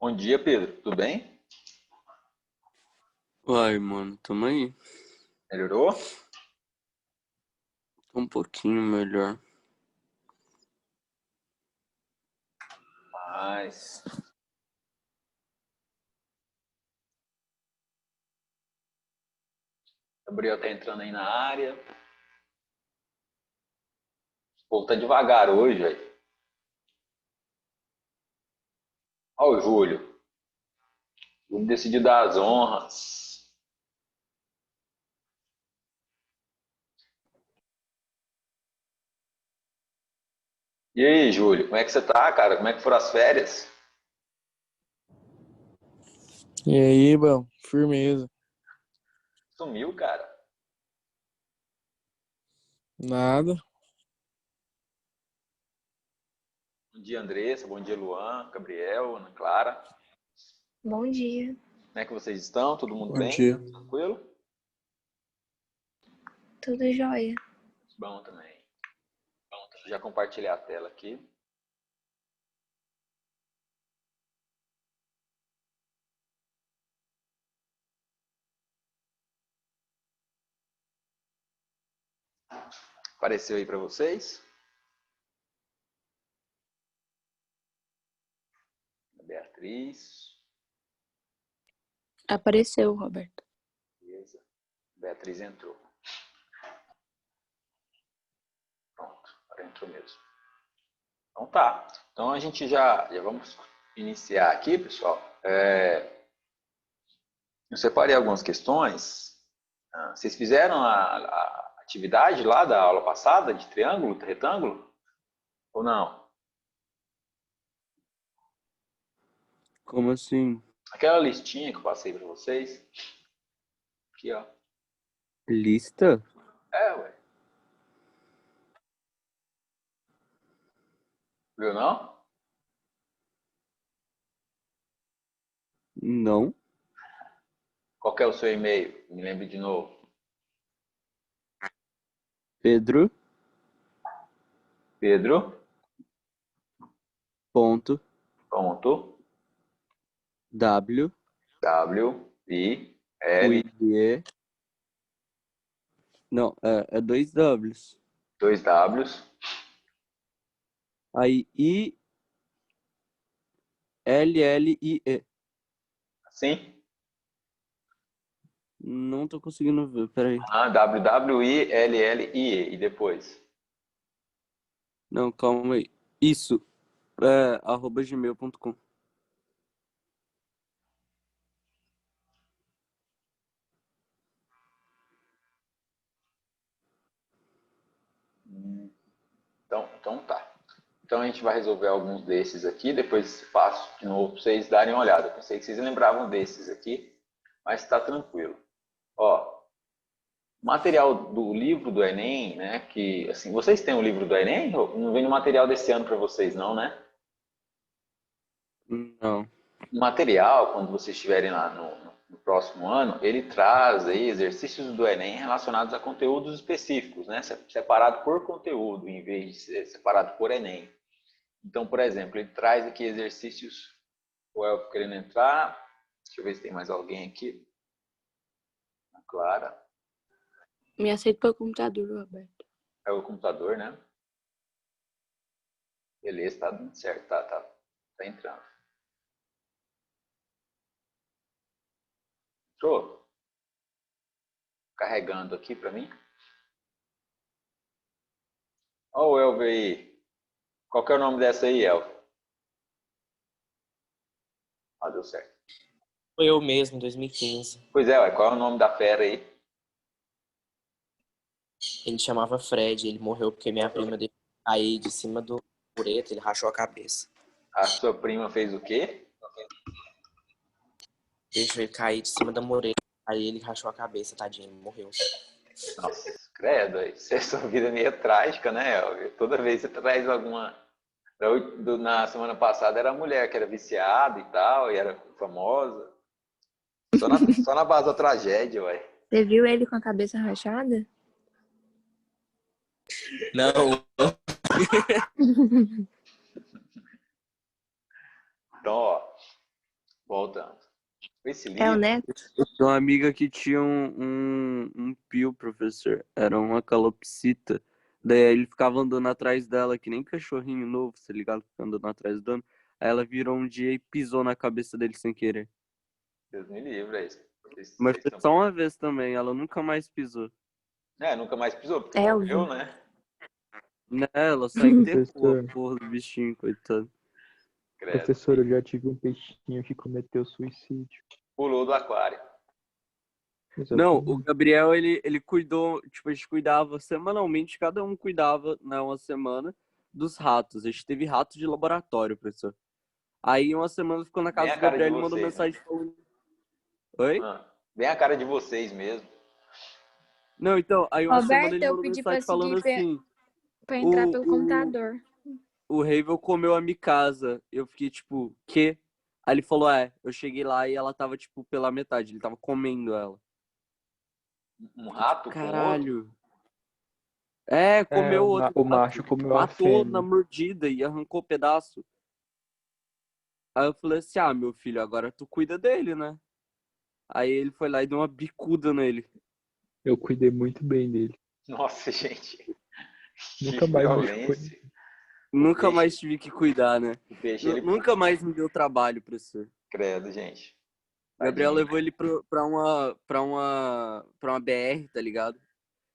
Bom dia, Pedro. Tudo bem? Uai, mano, tamo aí. Melhorou? Tá um pouquinho melhor. Mas Gabriel tá entrando aí na área. O povo tá devagar hoje, velho. Ó o Júlio. Vamos decidir dar as honras. E aí, Júlio, como é que você tá, cara? Como é que foram as férias? E aí, bom, firmeza. Sumiu, cara. Nada. Bom dia, Andressa. Bom dia, Luan, Gabriel, Ana Clara. Bom dia. Como é que vocês estão? Todo mundo Bom bem? dia. Tranquilo? Tudo jóia. Bom também. Já compartilhei a tela aqui. Apareceu aí para vocês? Beatriz. Apareceu, Roberto. Beleza. Beatriz entrou. Pronto, agora entrou mesmo. Então tá. Então a gente já vamos iniciar aqui, pessoal. Eu separei algumas questões. Vocês fizeram a atividade lá da aula passada de triângulo, retângulo? Ou não? Como assim? Aquela listinha que eu passei para vocês. Aqui, ó. Lista? Ué. Viu não? Não. Qual que é o seu e-mail? Me lembre de novo. Pedro. Pedro. Ponto. Ponto. W. W. I. L. E. Não, é dois Ws. Dois Ws. Aí ILLIE. Assim? Não tô conseguindo ver, peraí. WWILLIE. E depois? Não, calma aí. Isso. @gmail.com. Então tá. Então a gente vai resolver alguns desses aqui, depois passo de novo para vocês darem uma olhada. Eu pensei que vocês lembravam desses aqui, mas está tranquilo. Ó, material do livro do Enem, né? Que assim, vocês têm o livro do Enem? Não vem no material desse ano para vocês, não, né? Não. O material, quando vocês estiverem lá no próximo ano, ele traz aí exercícios do Enem relacionados a conteúdos específicos, né? Separado por conteúdo, em vez de ser separado por Enem. Então, por exemplo, ele traz aqui exercícios, o Elfo querendo entrar. Deixa eu ver se tem mais alguém aqui. A Clara. Me aceita pelo computador, Roberto. É o computador, né? Beleza, tá dando certo, tá entrando. Entrou? Carregando aqui para mim. Ó o Elvio aí. Qual que é o nome dessa aí, Elvio? Ah, deu certo. Foi eu mesmo, em 2015. Pois é, ué, qual é o nome da fera aí? Ele chamava Fred, ele morreu porque minha prima dele caiu de cima do mureta, ele rachou a cabeça. A sua prima fez o quê? Deixou ele cair de cima da mureta, aí ele rachou a cabeça, tadinho, ele morreu. Nossa, credo, sua vida é meio trágica, né, Elvio? Toda vez você traz alguma... Na semana passada era a mulher que era viciada e tal, e era famosa. Só na base da tragédia, ué. Você viu ele com a cabeça rachada? Não, Então, ó, voltando. Esse É o livro, Neto? Eu tenho uma amiga que tinha um pio, professor. Era uma calopsita. Daí ele ficava andando atrás dela, que nem cachorrinho novo, tá ligado? Fica andando atrás do dono. Aí ela virou um dia e pisou na cabeça dele sem querer. Deus me livre, é isso. Mas foi só uma vez também, ela nunca mais pisou. Nunca mais pisou, porque Elvio. morreu, né? Né? Ela só enterrou Professor. a porra do bichinho, coitado. Credo. Professor, eu já tive um peixinho que cometeu suicídio. Pulou do aquário. Não, o Exatamente. Gabriel, ele cuidou, tipo, a gente cuidava semanalmente, cada um cuidava, né, uma semana, dos ratos. A gente teve rato de laboratório, professor. Aí uma semana ficou na Bem casa a do cara de Gabriel e mandou vocês, né? mensagem falando... Oi? Bem a cara de vocês mesmo. Não, então, aí uma semana Roberto, ele eu mandou pedi pra mensagem falando seguir assim, pra entrar o, pelo o, computador. o Ravel comeu a Mikasa. Eu fiquei, tipo, quê? Aí ele falou, eu cheguei lá e ela tava, tipo, pela metade, ele tava comendo ela. Um rato com outro. Caralho. É, Comeu outro o rato, macho comeu a matou na fêmea. mordida e arrancou pedaço. Aí eu falei assim, meu filho, agora tu cuida dele, né? Aí ele foi lá e deu uma bicuda nele. Eu cuidei muito bem dele. Nossa, gente. Que Nunca mais machucou violência. ninguém. Nunca peixe- mais tive que cuidar, né? O peixe, ele... Nunca mais me deu trabalho, professor. Credo, gente. O Gabriel Tadinho. levou ele pra uma BR, tá ligado?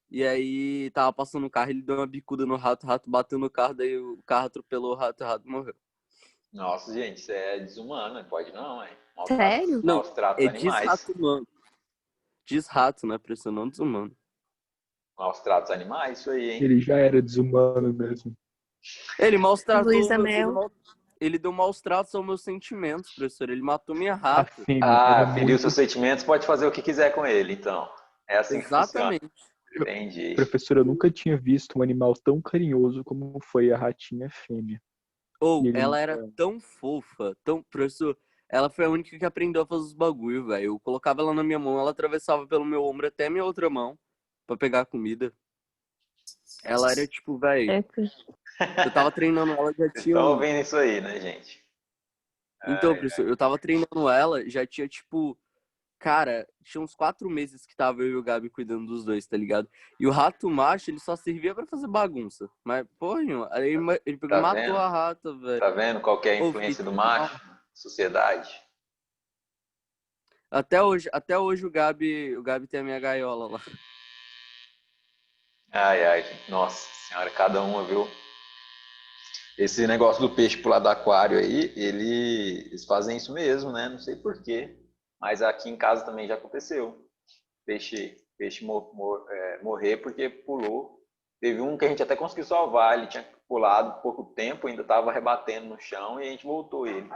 E aí tava passando o carro, ele deu uma bicuda no rato, o rato bateu no carro, daí o carro atropelou o rato morreu. Nossa, gente, isso é desumano, não pode não, hein? Sério? Não, Maus tratos é animais. desrato-humano. Desrato, né, professor? Não desumano. Maus tratos animais, isso aí, hein? Ele já era desumano mesmo. Ele maus tratou, Luísa Mel. ele deu maus tratos aos meus sentimentos, professor. Ele matou minha A rata. fêmea era Feriu muito... seus sentimentos, pode fazer o que quiser com ele, então. É assim que funciona. Exatamente. Entendi. Professor, eu nunca tinha visto um animal tão carinhoso como foi a ratinha fêmea. Ou E ele ela era tão fofa, professor, ela foi a única que aprendeu a fazer os bagulho, velho. Eu colocava ela na minha mão, ela atravessava pelo meu ombro até minha outra mão pra pegar a comida. Ela era tipo, velho, eu tava treinando ela, já Vocês tinha... estão ouvindo isso aí, né, gente? Então, professor, eu tava treinando ela, já tinha tipo... Cara, tinha uns 4 meses que tava eu e o Gabi cuidando dos dois, tá ligado? E o rato macho, ele só servia pra fazer bagunça. Mas, porra, aí ele pegou e Tá matou vendo? a rata, velho. Tá vendo qual que é a Ô, influência do fiquei macho na sociedade? Até hoje o Gabi tem a minha gaiola lá. Ai, ai, nossa senhora, cada uma, viu? Esse negócio do peixe pular do aquário aí, eles fazem isso mesmo, né? Não sei por quê, mas aqui em casa também já aconteceu. Peixe morrer porque pulou. Teve um que a gente até conseguiu salvar, ele tinha pulado pouco tempo, ainda estava rebatendo no chão e a gente voltou ele.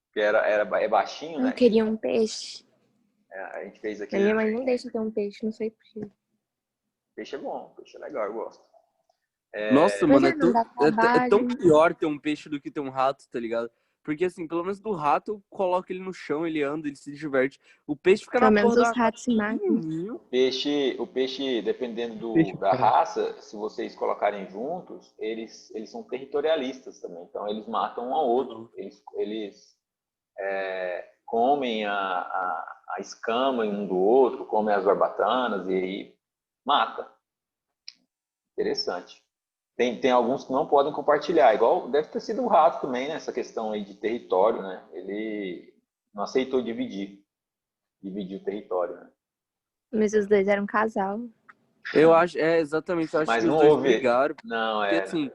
Porque é baixinho, Eu né? queria um peixe. A gente fez A aquele... minha mãe não deixa ter um peixe, não sei porquê. Peixe é bom, peixe é legal, eu gosto. Nossa, Mas mano, não dá é tão trabalho. pior ter um peixe do que ter um rato, tá ligado? Porque, assim, pelo menos do rato, eu coloco ele no chão, ele anda, ele se diverte. O peixe fica Pelo na menos porra do os aquário ratos se matam. pequenininho. O peixe, dependendo Peixe da craque. raça, se vocês colocarem juntos, eles são territorialistas também. Então, eles matam um ao outro. Eles comem a escama um do outro, comem as barbatanas e aí mata. Interessante. Tem alguns que não podem compartilhar, igual deve ter sido o rato também, né? Essa questão aí de território, né? Ele não aceitou dividir o território, né? Mas os dois eram um casal. Eu acho, exatamente, eu acho Mas que os não dois houve, brigaram. não, Porque, assim,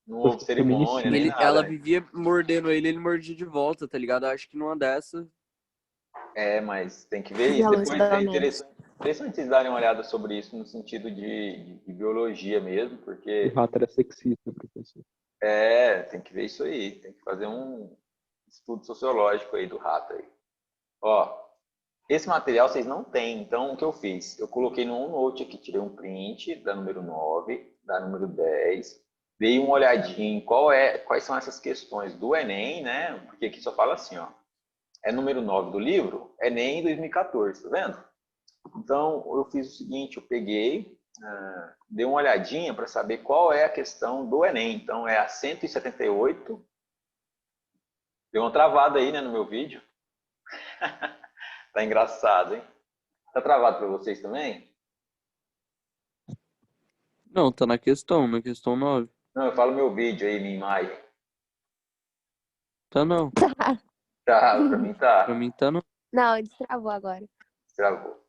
não houve cerimônia nem ela nada. vivia mordendo ele mordia de volta, tá ligado? Eu acho que numa dessa. Mas tem que ver isso. Violência Depois é doméstica. interessante vocês darem uma olhada sobre isso no sentido de biologia mesmo, O porque rato era sexista, professor. tem que ver isso aí, tem que fazer um estudo sociológico aí do rato aí. Ó, esse material vocês não têm, então o que eu fiz? Eu coloquei no OneNote aqui, tirei um print da número 9, da número 10, dei uma olhadinha em quais são essas questões do Enem, né? Porque aqui só fala assim, ó, é número 9 do livro, Enem 2014, tá vendo? Então, eu fiz o seguinte, eu peguei, dei uma olhadinha para saber qual é a questão do Enem. Então, é a 178. Deu uma travada aí, né, no meu vídeo. Tá engraçado, hein? Tá travado para vocês também? Não, tá na questão 9. Não, eu falo meu vídeo aí, minha imagem. Tá não. Tá, para mim tá. Pra mim tá não. Não, destravou agora. Travou.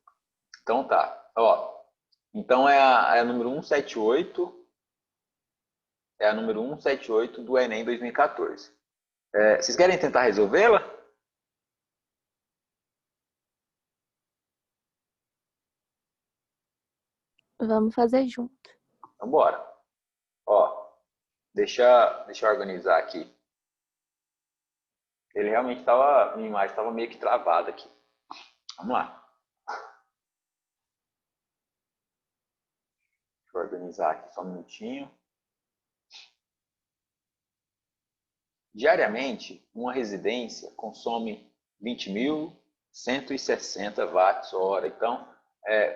Então tá. Ó, então é a número 178. É a número 178 do Enem 2014. Vocês querem tentar resolvê-la? Vamos fazer junto. Então bora. Ó, deixa eu organizar aqui. Ele realmente estava, minha imagem estava meio que travada aqui. Vamos lá. Deixa eu organizar aqui só um minutinho. Diariamente, uma residência consome 20.160 watts hora. Então,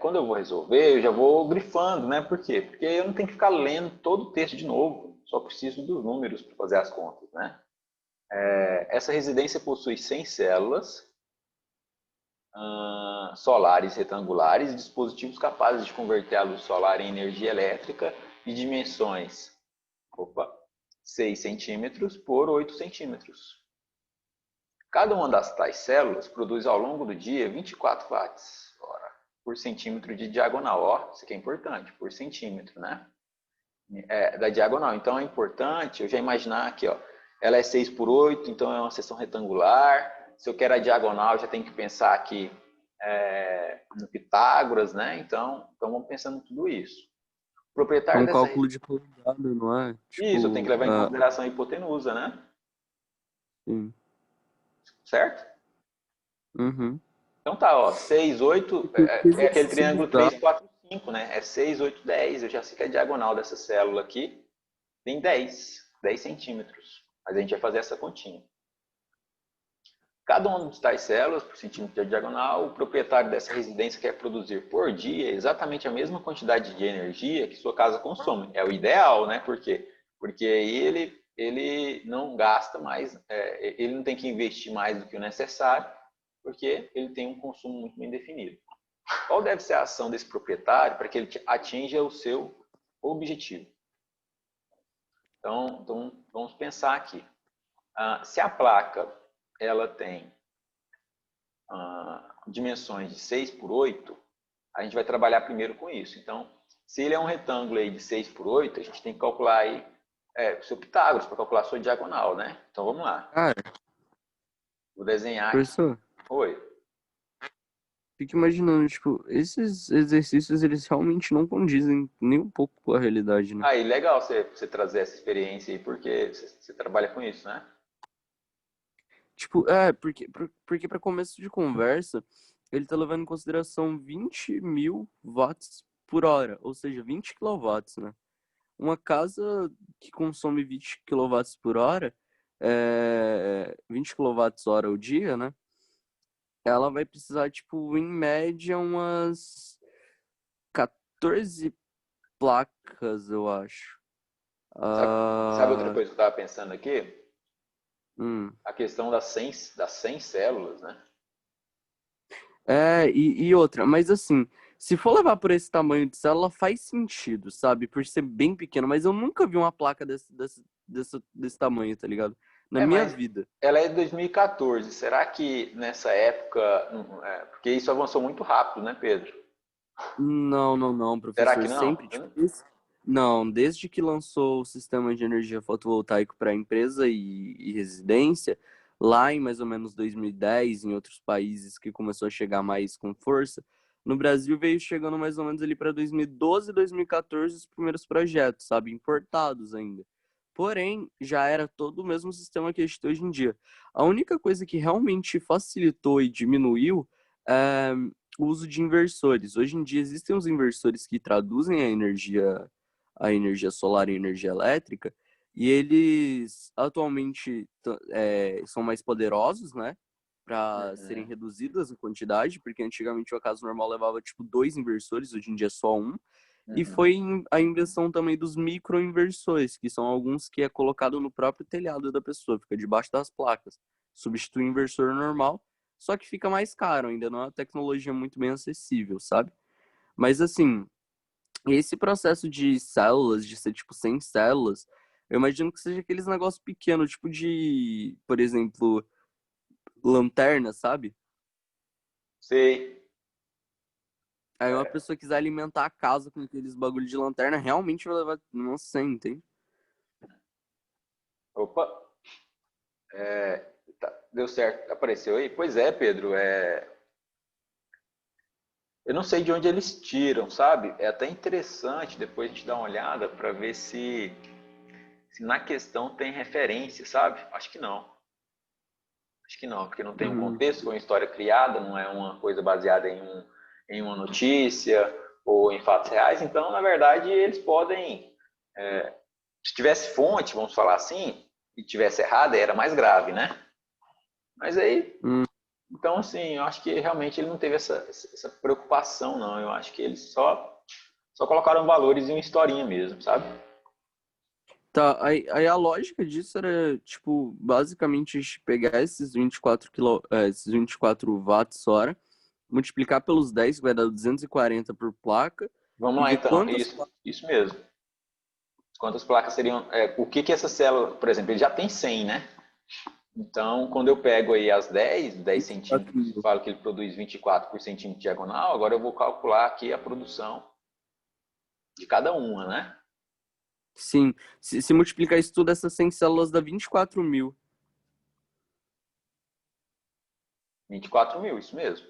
quando eu vou resolver, eu já vou grifando, né? Por quê? Porque eu não tenho que ficar lendo todo o texto de novo. Só preciso dos números para fazer as contas, né? Essa residência possui 100 células solares retangulares e dispositivos capazes de converter a luz solar em energia elétrica de dimensões 6 centímetros por 8 centímetros. Cada uma das tais células produz ao longo do dia 24 watts por centímetro de diagonal. Ó, isso aqui é importante, por centímetro, né? Da diagonal. Então é importante eu já imaginar aqui, ó, ela é 6 por 8, então é uma seção retangular. Se eu quero a diagonal, eu já tenho que pensar aqui no Pitágoras, né? Então vamos pensando em tudo isso. O É proprietário um dessa... cálculo de polegada, não é? Isso, eu tenho que Tipo, levar em consideração a hipotenusa, né? sim. Certo? Uhum. Então tá, ó, 6, 8, Porque é aquele se triângulo mudar, 3, 4, 5, né? É 6, 8, 10. Eu já sei que a diagonal dessa célula aqui tem 10 centímetros. Mas a gente vai fazer essa continha. Cada uma das tais células, por centímetro de diagonal, o proprietário dessa residência quer produzir por dia exatamente a mesma quantidade de energia que sua casa consome. É o ideal, né? Por quê? Porque aí ele não gasta mais, ele não tem que investir mais do que o necessário, porque ele tem um consumo muito bem definido. Qual deve ser a ação desse proprietário para que ele atinja o seu objetivo? Então vamos pensar aqui. Se a placa ela tem dimensões de 6 por 8, a gente vai trabalhar primeiro com isso. Então, se ele é um retângulo aí de 6 por 8, a gente tem que calcular aí o seu Pitágoras para calcular a sua diagonal, né? Então vamos lá. cara, Vou desenhar aqui. professor, Oi. fico imaginando, tipo, esses exercícios, eles realmente não condizem nem um pouco com a realidade, né? Aí, legal você trazer essa experiência aí, porque você trabalha com isso, né? Tipo, porque para começo de conversa, ele tá levando em consideração 20.000 watts por hora, ou seja, 20 quilowatts, né? Uma casa que consome 20 quilowatts por hora, 20 kWh ao dia, né? Ela vai precisar, tipo, em média, umas 14 placas, eu acho. Sabe outra coisa que eu estava pensando aqui? Hum. A questão das 100 células, né? E outra, mas assim, se for levar por esse tamanho de célula, faz sentido, sabe? Por ser bem pequeno, mas eu nunca vi uma placa desse tamanho, tá ligado? Na minha Mas vida. ela é de 2014. Será que nessa época... porque isso avançou muito rápido, né, Pedro? Não, Será professor. que não? Sempre, tipo, não, desde que lançou o sistema de energia fotovoltaico para empresa e residência, lá em mais ou menos 2010, em outros países que começou a chegar mais com força, no Brasil veio chegando mais ou menos ali para 2012, 2014 os primeiros projetos, sabe, importados ainda. Porém, já era todo o mesmo sistema que a gente tem hoje em dia. A única coisa que realmente facilitou e diminuiu é o uso de inversores. Hoje em dia existem os inversores que traduzem a energia solar em energia elétrica, e eles atualmente são mais poderosos, né? Para serem reduzidas a quantidade, porque antigamente o casa normal levava tipo 2 inversores, hoje em dia é só um. E foi a invenção também dos microinversores, que são alguns que é colocado no próprio telhado da pessoa, fica debaixo das placas. Substitui o inversor normal, só que fica mais caro, ainda não é uma tecnologia muito bem acessível, sabe? Mas assim, esse processo de células, de ser tipo 100 células, eu imagino que seja aqueles negócios pequenos, tipo de, por exemplo, lanterna, sabe? Sei. Aí uma pessoa quiser alimentar a casa com aqueles bagulho de lanterna, realmente vai levar umas 100, entende? Opa. Deu certo. Apareceu aí? Pois é, Pedro. Eu não sei de onde eles tiram, sabe? É até interessante depois a gente dar uma olhada para ver se na questão tem referência, sabe? Acho que não. Acho que não, porque não tem um contexto, foi uma história criada, não é uma coisa baseada em uma notícia ou em fatos reais. Então, na verdade, eles podem... se tivesse fonte, vamos falar assim, e tivesse errada, era mais grave, né? Mas aí... Então, assim, eu acho que realmente ele não teve essa preocupação, não. Eu acho que eles só colocaram valores em uma historinha mesmo, sabe? Tá, aí a lógica disso era, tipo, basicamente a gente pegar esses 24 watts hora, multiplicar pelos 10, que vai dar 240 por placa, Vamos e lá, ver então. quantas... Isso mesmo. Quantas placas seriam... o que essa célula... Por exemplo, ele já tem 100, né? Então, quando eu pego aí as 10 centímetros, falo que ele produz 24 por centímetro diagonal, agora eu vou calcular aqui a produção de cada uma, né? Sim, se multiplicar isso tudo, essas 100 células dá 24 mil. 24 mil, isso mesmo.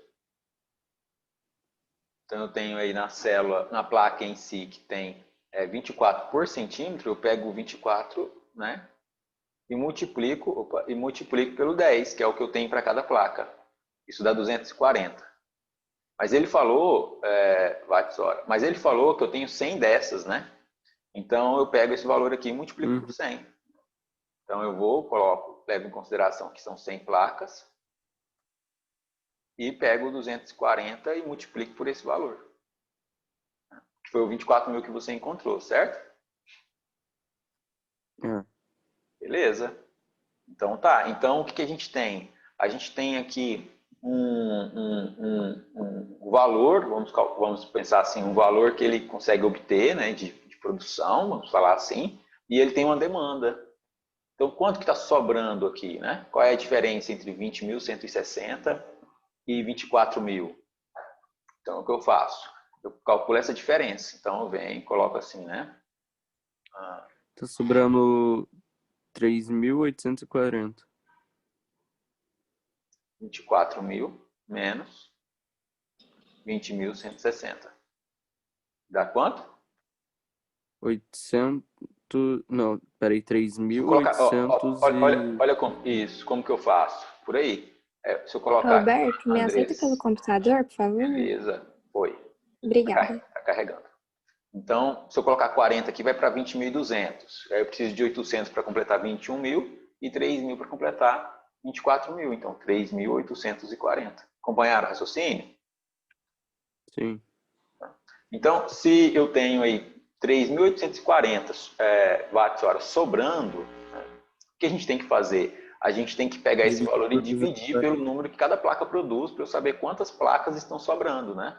Então, eu tenho aí na célula, na placa em si, que tem 24 por centímetro, eu pego 24, né? E multiplico pelo 10, que é o que eu tenho para cada placa. Isso dá 240. Mas ele falou, watts hora, mas ele falou que eu tenho 100 dessas, né? Então, eu pego esse valor aqui e multiplico por 100. Então, eu levo em consideração que são 100 placas e pego 240 e multiplico por esse valor. Que foi o 24 mil que você encontrou, certo? Beleza. Então, tá. Então, o que a gente tem? A gente tem aqui um valor, vamos pensar assim, um valor que ele consegue obter, né, de produção, vamos falar assim, e ele tem uma demanda. Então, quanto que está sobrando aqui, né? Qual é a diferença entre 20.160 e 24 mil? Então, o que eu faço? Eu calculo essa diferença. Então, eu venho e coloco assim, né? Tá sobrando 3.840. 24 mil menos 20.160. Dá quanto? 800... Não, peraí, Se eu colocar, 3.800 olha como que eu faço? Por aí. Se eu colocar aqui, Roberto, me aceita pelo Andressa, computador, por favor? beleza, foi. Obrigada. Tá carregando. Então, se eu colocar 40 aqui, vai para 20.200. Aí eu preciso de 800 para completar 21 mil e 3.000 para completar 24.000. Então, 3.840. Acompanharam o raciocínio? Sim. Então, se eu tenho aí 3.840 watts-hora sobrando, né, o que a gente tem que fazer? A gente tem que pegar esse valor e dividir pelo número que cada placa produz para eu saber quantas placas estão sobrando, né?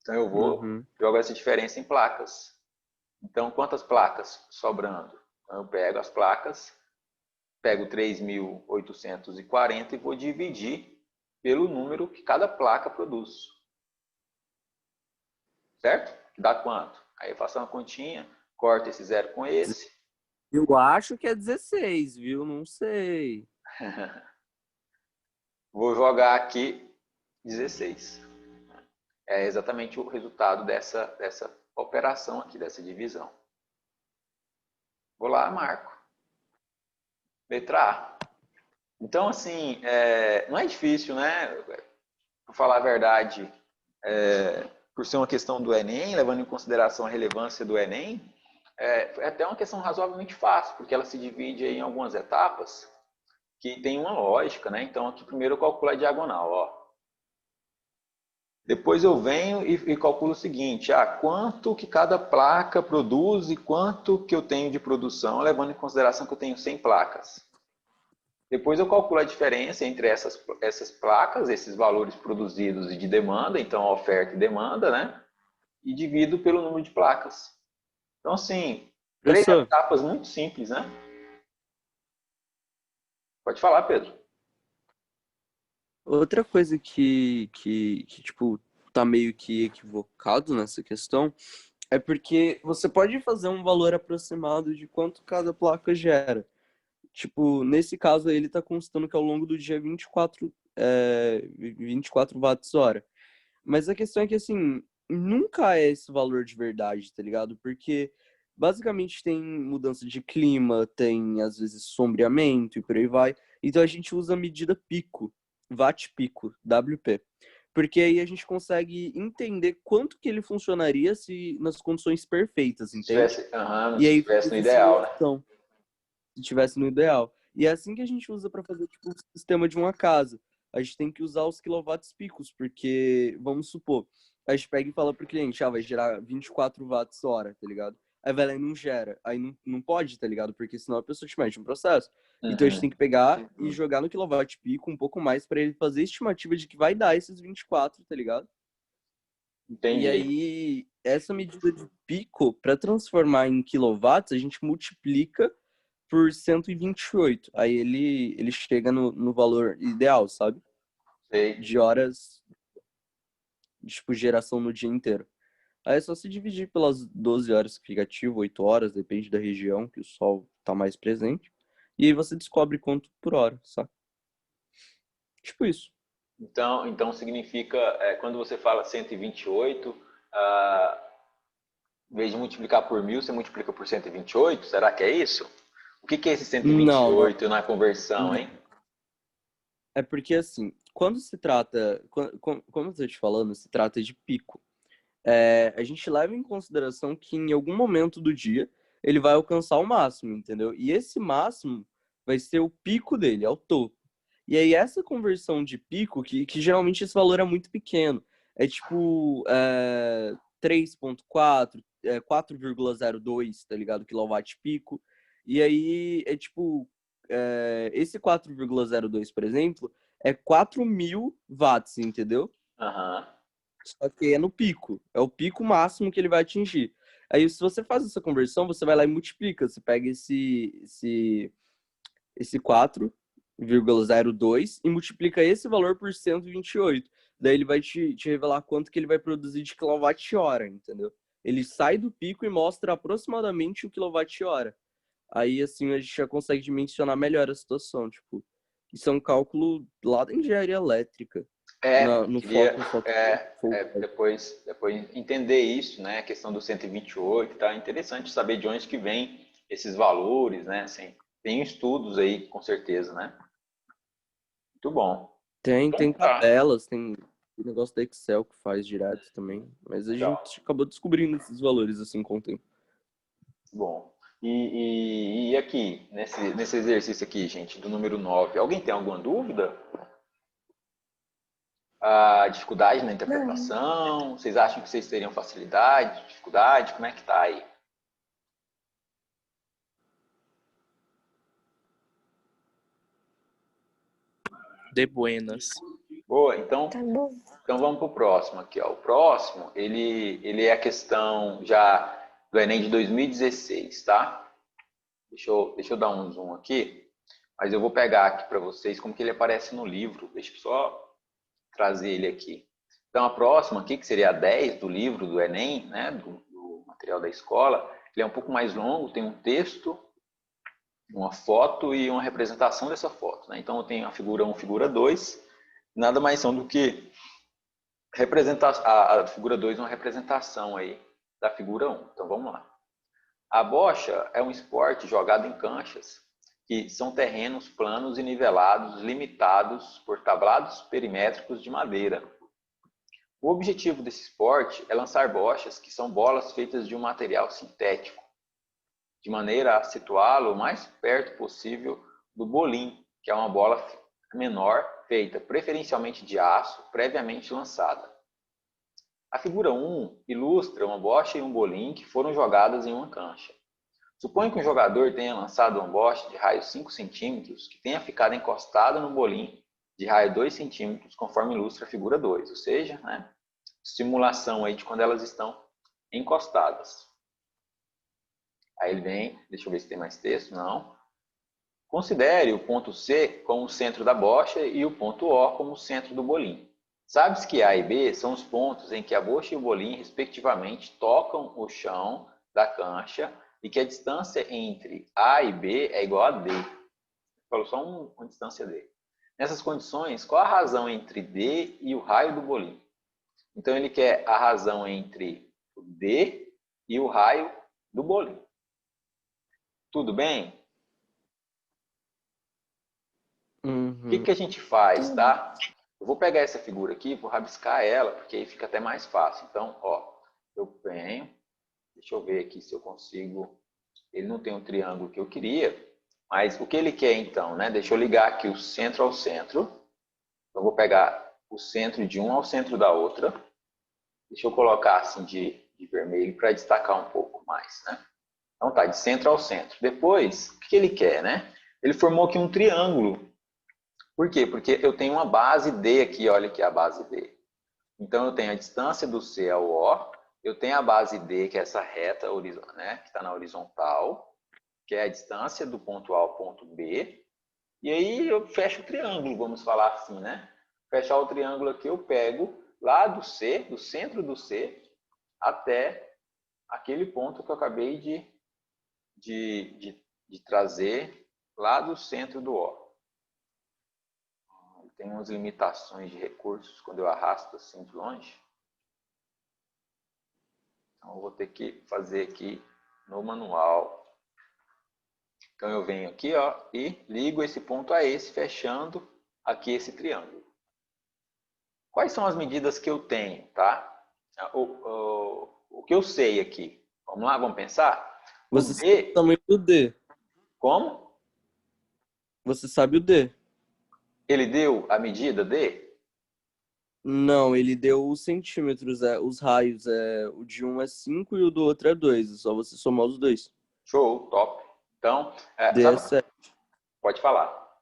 Então, eu vou jogar essa diferença em placas. Então, quantas placas sobrando? Então, eu pego as placas, pego 3.840 e vou dividir pelo número que cada placa produz. Certo? Dá quanto? Aí eu faço uma continha, corto esse zero com esse. Eu acho que é 16, viu? Não sei. Vou jogar aqui 16. É exatamente o resultado dessa operação aqui, dessa divisão. Vou lá, marco. Letra A. Então, assim, não é difícil, né? Por falar a verdade, por ser uma questão do Enem, levando em consideração a relevância do Enem, é até uma questão razoavelmente fácil, porque ela se divide em algumas etapas que tem uma lógica, né? Então, aqui primeiro eu calculo a diagonal, ó. Depois eu venho e calculo o seguinte, quanto que cada placa produz e quanto que eu tenho de produção, levando em consideração que eu tenho 100 placas. Depois eu calculo a diferença entre essas placas, esses valores produzidos e de demanda, então a oferta e demanda, né? E divido pelo número de placas. Então, assim, 3 Professor, etapas muito simples, né? Pode falar, Pedro. outra coisa que tipo, tá meio que equivocado nessa questão é porque você pode fazer um valor aproximado de quanto cada placa gera. Tipo, nesse caso ele tá constando que ao longo do dia 24 watts-hora. Mas a questão é que, assim, nunca é esse valor de verdade, tá ligado? Porque basicamente tem mudança de clima, tem às vezes sombreamento e por aí vai. Então a gente usa a medida pico, watt pico, WP. Porque aí a gente consegue entender quanto que ele funcionaria se nas condições perfeitas, entende? E Se aí estivesse no faz a ideal, né? simulação, se tivesse no ideal. E é assim que a gente usa para fazer tipo, o sistema de uma casa. A gente tem que usar os quilowatts picos, porque, vamos supor, a gente pega e fala pro cliente, vai gerar 24 watts hora, tá ligado? Aí vai lá e não gera. Aí não pode, tá ligado? Porque senão a pessoa te mete um processo. Então a gente tem que pegar e jogar no kilowatt pico um pouco mais para ele fazer a estimativa de que vai dar esses 24, tá ligado? Entendi. E aí, essa medida de pico, para transformar em quilowatts, a gente multiplica por 128. Aí ele chega no valor ideal, sabe? Sei. De horas, tipo, geração no dia inteiro. Aí é só se dividir pelas 12 horas que fica ativo, 8 horas, depende da região que o sol tá mais presente. E aí você descobre quanto por hora, sabe? Tipo isso. Então significa, quando você fala 128, em vez de multiplicar por 1.000, você multiplica por 128? Será que é isso? O que é esse Não. 128 na conversão, hein? É porque, assim, quando se trata, como eu tô te falando, se trata de pico. A gente leva em consideração que em algum momento do dia ele vai alcançar o máximo, entendeu? E esse máximo vai ser o pico dele, é o topo. E aí essa conversão de pico, que geralmente esse valor é muito pequeno, é tipo 3,4, 4,02, tá ligado? Quilowatt pico. E aí é tipo, esse 4,02, por exemplo, é 4.000 watts, entendeu? Aham. Só que é no pico. É o pico máximo que ele vai atingir. Aí, se você faz essa conversão, você vai lá e multiplica. Você pega esse 4,02 e multiplica esse valor por 128. Daí ele vai te revelar quanto que ele vai produzir de quilowatt-hora, entendeu? Ele sai do pico e mostra aproximadamente o quilowatt-hora. Aí, assim, a gente já consegue dimensionar melhor a situação. Tipo, isso é um cálculo lá da engenharia elétrica. No Queria foco. depois entender isso, né? A questão do 128, tá? Interessante saber de onde que vem esses valores, né? Assim, tem estudos aí, com certeza, né? Muito bom. Tem Então, tá. tabelas, tem o negócio da Excel que faz direto também. Mas a Legal. gente acabou descobrindo esses valores assim com o tempo. Bom. E aqui, nesse exercício aqui, gente, do número 9, alguém tem alguma dúvida? A dificuldade na interpretação? Vocês acham que vocês teriam facilidade, dificuldade? Como é que tá aí? De buenas. Boa, então Tá bom. vamos para o próximo aqui. Ó. O próximo, ele é a questão já do Enem de 2016, tá? Deixa eu dar um zoom aqui, mas eu vou pegar aqui para vocês como que ele aparece no livro. Deixa eu só trazer ele aqui. Então, a próxima aqui, que seria a 10 do livro do Enem, né, do material da escola, ele é um pouco mais longo, tem um texto, uma foto e uma representação dessa foto. Né? Então, eu tenho a figura 1, figura 2, nada mais são do que a figura 2 é uma representação aí da figura 1. Então, vamos lá. A bocha é um esporte jogado em canchas, que são terrenos planos e nivelados, limitados por tablados perimétricos de madeira. O objetivo desse esporte é lançar bochas, que são bolas feitas de um material sintético, de maneira a situá-lo o mais perto possível do bolim, que é uma bola menor, feita preferencialmente de aço, previamente lançada. A figura 1 ilustra uma bocha e um bolim que foram jogadas em uma cancha. Suponha que um jogador tenha lançado uma bocha de raio 5 cm que tenha ficado encostada no bolim de raio 2 cm, conforme ilustra a figura 2, ou seja, né, simulação aí de quando elas estão encostadas. Aí ele vem, deixa eu ver se tem mais texto, não. Considere o ponto C como o centro da bocha e o ponto O como o centro do bolim. Sabe-se que A e B são os pontos em que a bocha e o bolim, respectivamente, tocam o chão da cancha e que a distância entre A e B é igual a D. Falou só uma distância D. Nessas condições, qual a razão entre D e o raio do bolim? Então, ele quer a razão entre o D e o raio do bolim. Tudo bem? O que a gente faz, tá? Eu vou pegar essa figura aqui, vou rabiscar ela, porque aí fica até mais fácil. Então, ó, eu venho, deixa eu ver aqui se eu consigo. Ele não tem um triângulo que eu queria, mas o que ele quer então, né? Deixa eu ligar aqui o centro ao centro. Eu vou pegar o centro de um ao centro da outra. Deixa eu colocar assim de vermelho para destacar um pouco mais, né? Então tá, de centro ao centro. Depois, o que ele quer, né? Ele formou aqui um triângulo. Por quê? Porque eu tenho uma base D aqui, olha aqui a base D. Então eu tenho a distância do C ao O, eu tenho a base D, que é essa reta, né, que está na horizontal, que é a distância do ponto A ao ponto B, e aí eu fecho o triângulo, vamos falar assim, né? Fechar o triângulo aqui, eu pego lá do C, do centro do C, até aquele ponto que eu acabei de trazer lá do centro do O. Tem umas limitações de recursos quando eu arrasto assim de longe. Então eu vou ter que fazer aqui no manual. Então eu venho aqui, ó, e ligo esse ponto a esse, fechando aqui esse triângulo. Quais são as medidas que eu tenho, tá? O que eu sei aqui? Vamos lá, vamos pensar? O Você sabe o D, tamanho do D. como? Você sabe o D. Ele deu a medida D? Não, ele deu os centímetros, os raios. O de um é 5 e o do outro é 2. É só você somar os dois. Show, top. Então, D é sabe? 7. Pode falar.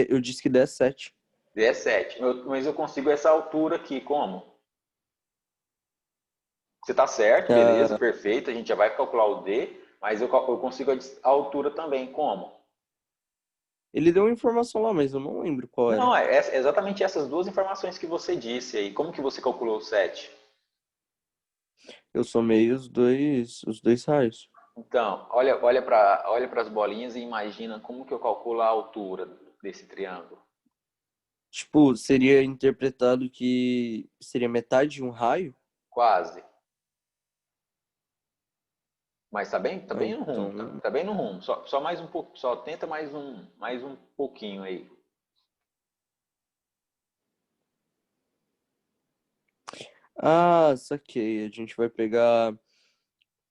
Eu disse que D é 7. D é 7. Mas eu consigo essa altura aqui, como? Você está certo, beleza, Ah, perfeito. A gente já vai calcular o D, mas eu consigo a altura também, como? ele deu uma informação lá, mas eu não lembro qual era. Não, é exatamente essas duas informações que você disse aí. Como que você calculou o 7? Eu somei os dois raios. Então, olha para as bolinhas e imagina como que eu calculo a altura desse triângulo. Tipo, seria interpretado que seria metade de um raio? Quase. Mas tá Ah, bem no rumo, então. tá bem no rumo. Só mais um pouco, só tenta mais um pouquinho aí. Ah, saquei. A gente vai pegar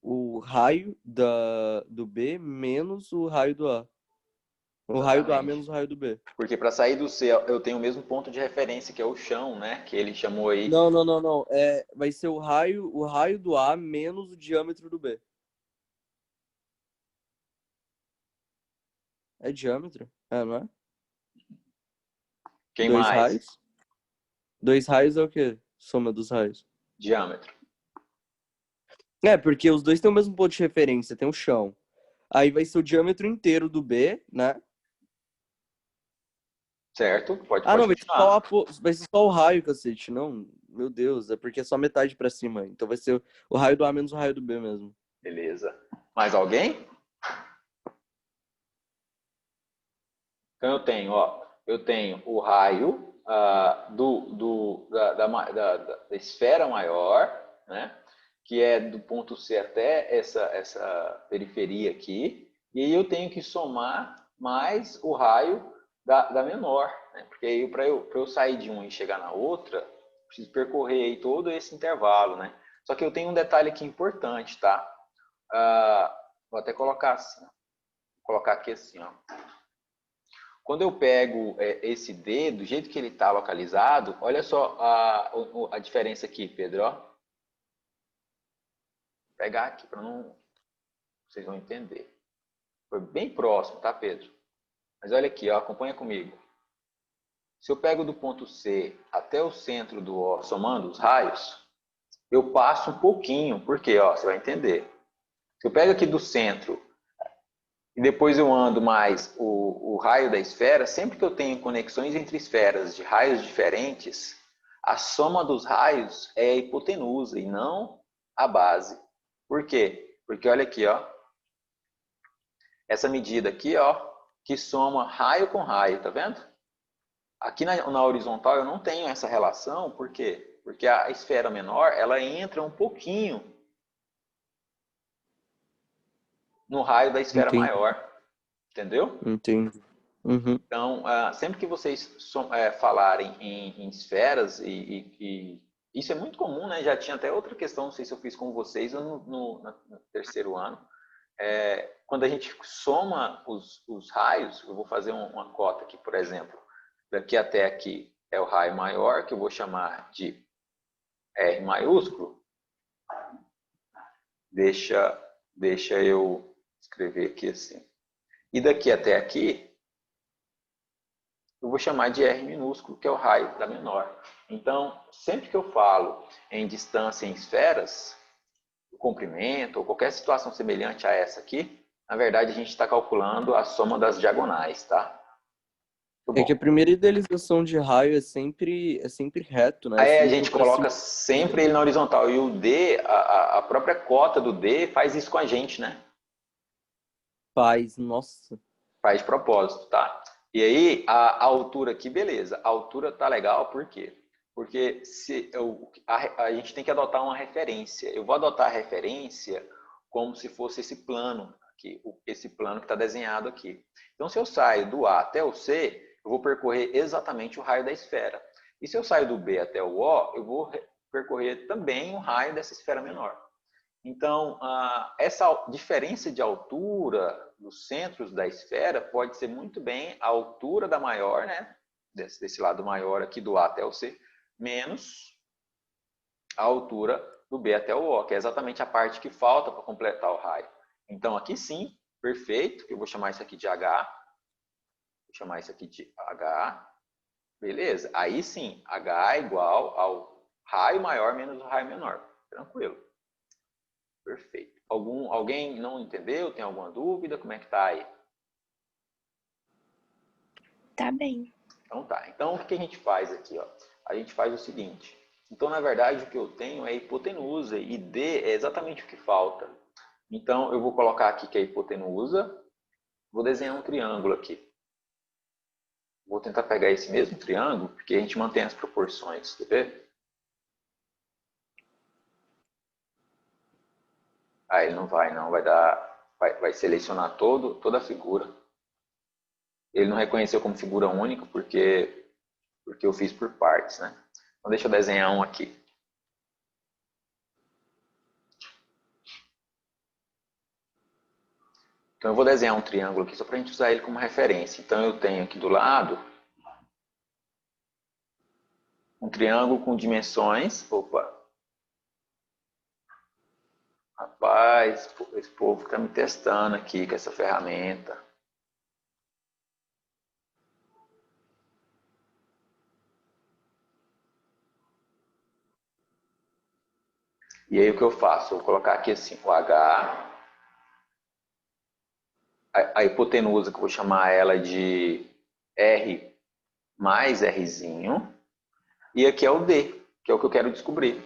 o raio do B menos o raio do A. O raio do A Exatamente. menos o raio do B. Porque para sair do C, eu tenho o mesmo ponto de referência, que é o chão, né? Que ele chamou aí. Não. Vai ser o raio do A menos o diâmetro do B. É diâmetro? É, não é? Quem 2 mais? raios? 2 raios é o quê? Soma dos raios. Diâmetro. É, porque os dois têm o mesmo ponto de referência, tem o chão. Aí vai ser o diâmetro inteiro do B, né? Certo? Pode, Ah, não, pode continuar. vai ser só o raio, cacete. Não, meu Deus, é porque é só metade pra cima. Então vai ser o raio do A menos o raio do B mesmo. Beleza. Mais alguém? Então eu tenho o raio da esfera maior, né? Que é do ponto C até essa periferia aqui. E aí eu tenho que somar mais o raio da menor, né? Porque aí para eu sair de uma e chegar na outra, preciso percorrer aí todo esse intervalo, né? Só que eu tenho um detalhe aqui importante, tá? Vou até colocar assim, ó. Vou colocar aqui assim, ó. Quando eu pego esse D, do jeito que ele está localizado, olha só a diferença aqui, Pedro. Ó. Vou pegar aqui para não. Vocês vão entender. Foi bem próximo, tá, Pedro? Mas olha aqui, ó, acompanha comigo. Se eu pego do ponto C até o centro do O, somando os raios, eu passo um pouquinho. Por quê? Ó, você vai entender. Se eu pego aqui do centro e depois eu ando mais o raio da esfera, sempre que eu tenho conexões entre esferas de raios diferentes, a soma dos raios é a hipotenusa e não a base. Por quê? Porque olha aqui, ó, essa medida aqui, ó, que soma raio com raio, tá vendo? Aqui na horizontal eu não tenho essa relação, por quê? Porque a esfera menor, ela entra um pouquinho no raio da esfera Entendi, maior, entendeu? entendi. Uhum. Então, sempre que vocês falarem em esferas, e isso é muito comum, né? Já tinha até outra questão, não sei se eu fiz com vocês no terceiro ano. Quando a gente soma os raios, eu vou fazer uma cota aqui, por exemplo, daqui até aqui é o raio maior, que eu vou chamar de R maiúsculo. Deixa eu escrever aqui assim. E daqui até aqui, eu vou chamar de R minúsculo, que é o raio da menor. Então, sempre que eu falo em distância em esferas, o comprimento ou qualquer situação semelhante a essa aqui, na verdade a gente está calculando a soma das diagonais, tá? Muito É que a bom. primeira idealização de raio é sempre reto, né? É Aí a sempre gente pra cima. coloca sempre ele na horizontal. E o D, a própria cota do D faz isso com a gente, né? Faz, nossa. Faz de propósito, tá? E aí, a altura aqui, beleza. A altura tá legal, por quê? Porque a gente tem que adotar uma referência. Eu vou adotar a referência como se fosse esse plano aqui, esse plano que está desenhado aqui. Então, se eu saio do A até o C, eu vou percorrer exatamente o raio da esfera. E se eu saio do B até o O, eu vou percorrer também o raio dessa esfera menor. Então, essa diferença de altura dos centros da esfera pode ser muito bem a altura da maior, né? Desse lado maior aqui do A até o C, menos a altura do B até o O, que é exatamente a parte que falta para completar o raio. Então, aqui sim, perfeito, eu vou chamar isso aqui de H. Vou chamar isso aqui de H. Beleza, aí sim, H é igual ao raio maior menos o raio menor. Tranquilo. Perfeito. Alguém não entendeu? Tem alguma dúvida? Como é que tá aí? Tá bem. Então tá. Então o que a gente faz aqui? Ó? A gente faz o seguinte. Então, na verdade, o que eu tenho é hipotenusa e D é exatamente o que falta. Então, eu vou colocar aqui que é hipotenusa. Vou desenhar um triângulo aqui. Vou tentar pegar esse mesmo triângulo, porque a gente mantém as proporções. Quer ver? Ele não vai, não. Vai selecionar toda a figura. Ele não reconheceu como figura única porque eu fiz por partes, né? Então deixa eu desenhar um aqui. Então eu vou desenhar um triângulo aqui só para a gente usar ele como referência. Então eu tenho aqui do lado um triângulo com dimensões. Opa! Rapaz, esse povo está me testando aqui com essa ferramenta. E aí o que eu faço? Eu vou colocar aqui assim, o H, a hipotenusa, que eu vou chamar ela de R mais Rzinho, e aqui é o D, que é o que eu quero descobrir.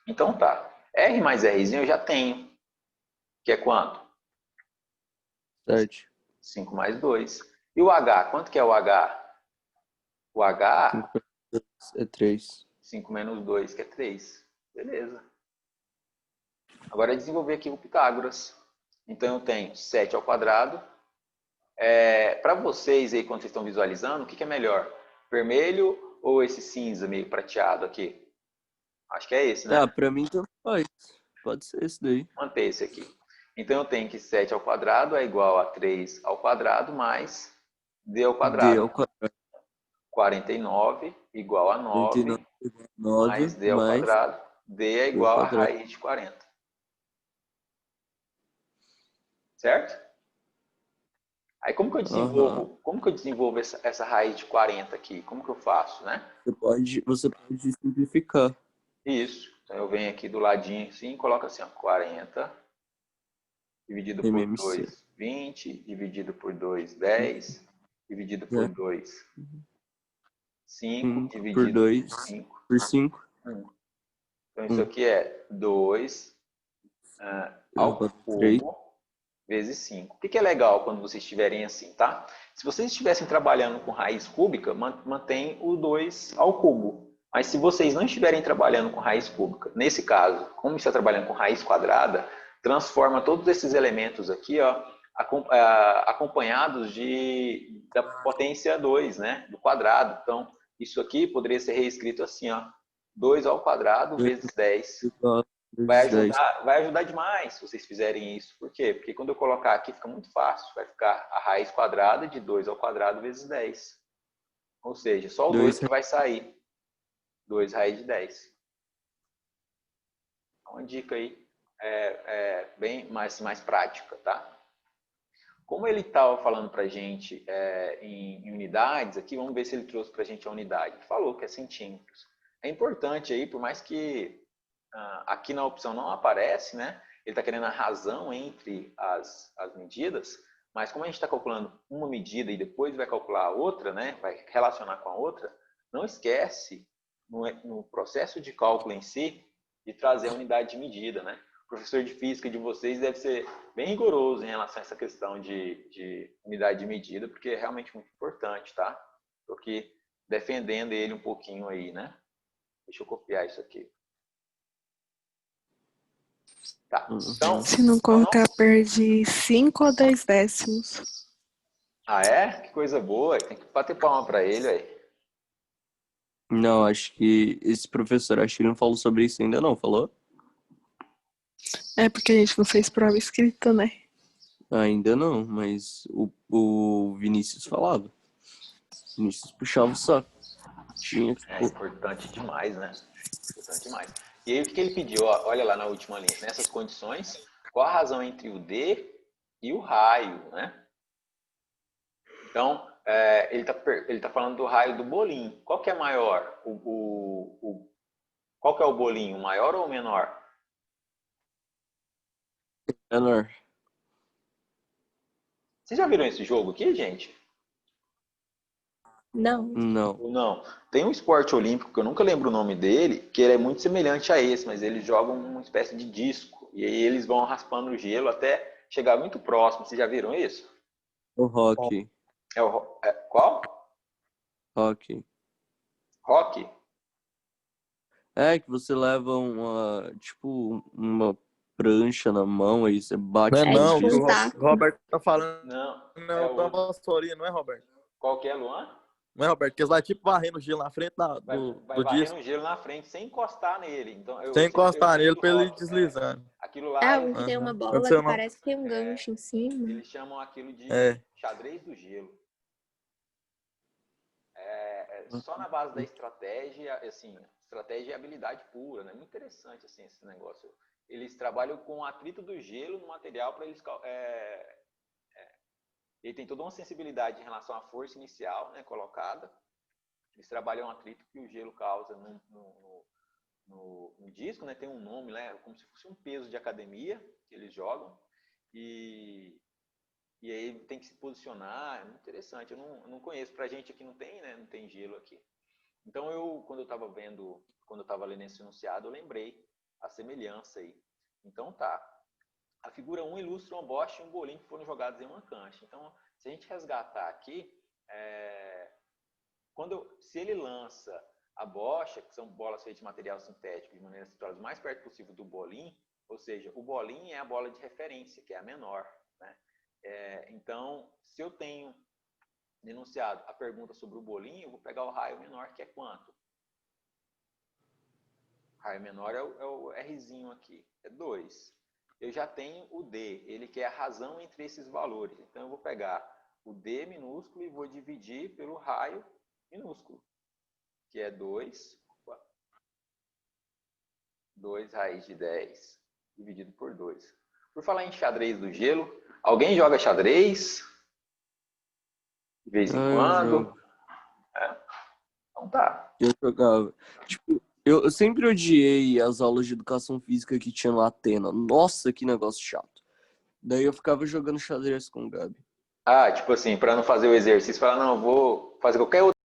Então tá, R mais Rzinho eu já tenho, que é quanto? 7. 5 mais 2. E o H, quanto que é o H? O H, 5 é 3. 5 menos 2, que é 3. Beleza. Agora é desenvolver aqui o Pitágoras. Então eu tenho 7 ao quadrado. Para vocês aí, quando vocês estão visualizando, o que é melhor? Vermelho ou esse cinza meio prateado aqui? Acho que é esse, né? Ah, pra mim tanto faz. Pode ser esse daí. Manter esse aqui. Então eu tenho que 7 ao quadrado é igual a 3 ao quadrado mais D ao D quadrado. ao quadrado. 49 igual a 9 9 mais D ao mais quadrado. D é igual a raiz de 40. Certo? Aí como que eu desenvolvo essa raiz de 40 aqui? Como que eu faço, né? Você pode simplificar. Isso. Então eu venho aqui do ladinho assim e coloco assim, ó, 40 dividido por MMC. 2, 20, dividido por 2, 10, dividido por 2, 5, por dividido 2 por 5, por 5. 1. Então isso aqui é 2 ao cubo vezes 5. O que é legal quando vocês estiverem assim, tá? Se vocês estivessem trabalhando com raiz cúbica, mantém o 2 ao cubo. Mas se vocês não estiverem trabalhando com raiz cúbica, nesse caso, como está trabalhando com raiz quadrada, transforma todos esses elementos aqui, ó, acompanhados da potência 2, né, do quadrado. Então, isso aqui poderia ser reescrito assim, ó, 2 ao quadrado vezes 10. Vai ajudar demais se vocês fizerem isso. Por quê? Porque quando eu colocar aqui fica muito fácil. Vai ficar a raiz quadrada de 2 ao quadrado vezes 10. Ou seja, só o 2 que vai sair. 2 raiz de 10. Uma dica aí bem mais prática, tá? Como ele estava falando para a gente em unidades, aqui vamos ver se ele trouxe para a gente a unidade. Ele falou que é centímetros. É importante aí, por mais que aqui na opção não aparece, né? Ele está querendo a razão entre as medidas, mas como a gente está calculando uma medida e depois vai calcular a outra, né? Vai relacionar com a outra, não esquece no processo de cálculo em si de trazer a unidade de medida, né? O professor de física de vocês deve ser bem rigoroso em relação a essa questão de unidade de medida, porque é realmente muito importante, tá? Estou aqui defendendo ele um pouquinho aí, né? Deixa eu copiar isso aqui. Tá. Então, se não colocar, perde 5 ou 10 décimos. Ah, é? Que coisa boa. Tem que bater palma para ele aí. Não, acho que esse professor, acho que ele não falou sobre isso ainda não, falou? É porque a gente não fez prova escrita, né? Ainda não, mas o Vinícius falava. O Vinícius puxava o saco. É importante demais, né? Importante demais. E aí o que ele pediu? Ó, olha lá na última linha. Nessas condições, qual a razão entre o D e o raio, né? Então, ele tá falando do raio do bolinho. Qual que é maior? Qual que é o bolinho? O maior ou o menor? Menor. Vocês já viram esse jogo aqui, gente? Não. Não. Não. Tem um esporte olímpico que eu nunca lembro o nome dele, que ele é muito semelhante a esse, mas eles jogam uma espécie de disco. E aí eles vão raspando o gelo até chegar muito próximo. Vocês já viram isso? O hockey. Qual? Hockey. Rock? É que você leva uma prancha na mão, aí você bate Não, no tipo gelo. um O Robert tá falando. Não. Não, é uma vassourinha, não é, Robert? Qual que é, Luan? Não é, Roberto? Porque eles vai tipo varrendo o gelo na frente Vai do varrendo disco. um gelo na frente sem encostar nele. Então, Sem encostar nele sei pra do ele ir rótulo, deslizando. aquilo lá, É um que tem uma Aham. bola Aconteceu que não. parece que tem um gancho em cima. eles chamam aquilo de É. xadrez do gelo. Só na base da estratégia, assim, estratégia e habilidade pura, né? Muito interessante, assim, esse negócio. Eles trabalham com o atrito do gelo no material para eles... ele tem toda uma sensibilidade em relação à força inicial, né, colocada. Eles trabalham o atrito que o gelo causa no disco, né? Tem um nome, né? Como se fosse um peso de academia que eles jogam. E aí tem que se posicionar, é muito interessante. Eu não conheço, pra gente aqui não tem, né? Não tem gelo aqui. Então quando eu estava lendo esse enunciado, eu lembrei a semelhança aí. Então tá. A figura 1 ilustra uma bocha e um bolinho que foram jogados em uma cancha. Então, se a gente resgatar aqui, se ele lança a bocha, que são bolas feitas de material sintético, de maneira situadas o mais perto possível do bolinho, ou seja, o bolinho é a bola de referência, que é a menor, né? Então, se eu tenho denunciado a pergunta sobre o bolinho, eu vou pegar o raio menor, que é quanto? O raio menor é o Rzinho aqui, é 2. Eu já tenho o D, ele que é a razão entre esses valores. Então, eu vou pegar o D minúsculo e vou dividir pelo raio minúsculo, que é 2 raiz de 10 dividido por 2. Por falar em xadrez do gelo, alguém joga xadrez? De vez em quando? Então tá. Eu jogava. Tipo, eu sempre odiei as aulas de educação física que tinha no Atena. Nossa, que negócio chato. Daí eu ficava jogando xadrez com o Gabi. Tipo assim, para não fazer o exercício, falar, não, eu vou fazer qualquer